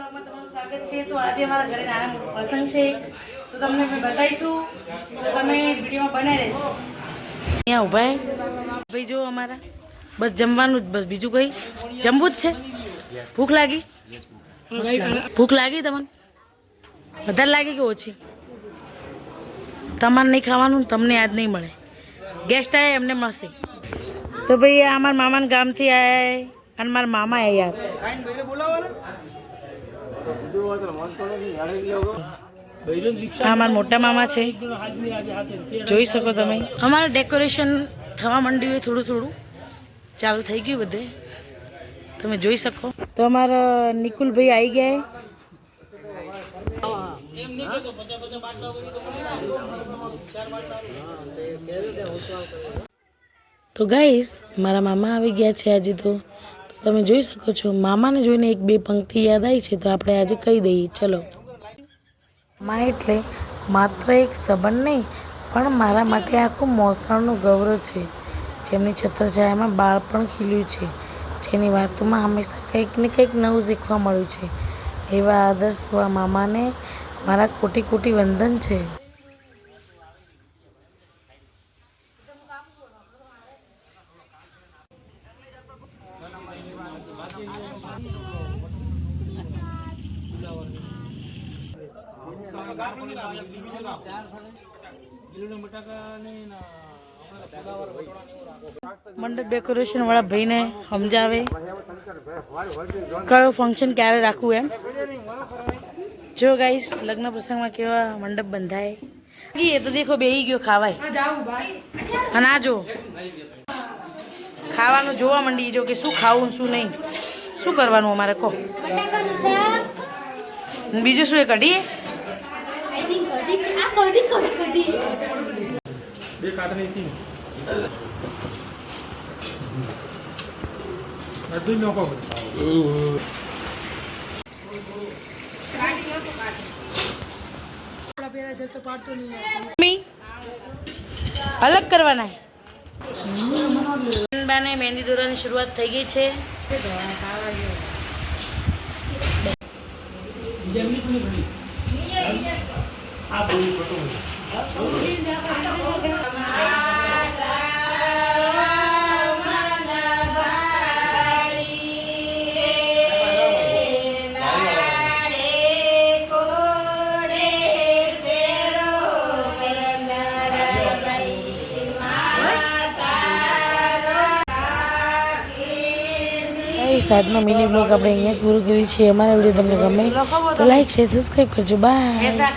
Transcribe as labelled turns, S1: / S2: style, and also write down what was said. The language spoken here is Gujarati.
S1: બ્લોગમાં તમારું સ્વાગત છે। તો આજે અમારા ઘરે નાના મોટો પ્રસંગ છે, તો તમને અમે બતાવીશું, તો તમે વિડીયોમાં બનાવી રહેજો। અહીંયા ઊભા ભાઈ જો અમારા બસ જમવાનું જ, બસ બીજું કંઈ જમવું જ છે। ભૂખ લાગી? ભૂખ લાગી તમને? વધારે લાગી કે ઓછી? તમારે નહીં ખાવાનું, તમને યાદ નહીં મળે। ગેસ્ટ આવે એમને મળશે। તો ભાઈ આ અમારા મામાના ગામથી આવ્યા અને મારા મામા યાર અમારા મોટા મામા છે, જોઈ શકો તમે। અમારું ડેકોરેશન થવા માંડ્યું હોય, થોડું થોડું ચાલુ થઈ ગયું બધે, તમે જોઈ શકો। તો અમારા નિકુલભાઈ આવી ગયા। તો ગાઈસ મારા મામા આવી ગયા છે આજે। તો તમે જોઈ શકો છો, મામાને જોઈને એક બે પંક્તિ યાદ આવી છે, તો આપણે આજે કહી દઈએ। ચલો, મા એટલે માત્ર એક સંબંધ નહીં, પણ મારા માટે આખું મોસાળનું ગૌરવ છે, જેમની છત્રછાયામાં બાળપણ ખીલ્યું છે, જેની વાતોમાં હંમેશા કંઈક ને કંઈક નવું શીખવા મળ્યું છે। એવા આદર્શ મામાને મારા કોટી કોટી વંદન છે। મંડપ ડેકોરેશન વાળા ભાઈને સમજાવે કયો ફંક્શન ક્યારે રાખવું એમ। જો ગાઈસ લગ્ન પ્રસંગમાં કેવા મંડપ બંધાય, એ તો દેખો બેહી ગયો ખાવાય, અને આ જો ખાવાનું જોવા માંડી, જો કે શું ખાવું શું નહીં, શું કરવાનું અમારે કહો। બીજું શું એ કઢીએ? અલગ કરવાના બાને મહેંદી દોરવાની શરૂઆત થઈ ગઈ છે। આજનો મિની બ્લોગ આપણે અહીંયા જ પૂરું કર્યું છે। અમારા વિડીયો તમને ગમે તો લાઈક શેર સબસ્ક્રાઈબ કરજો। બાય।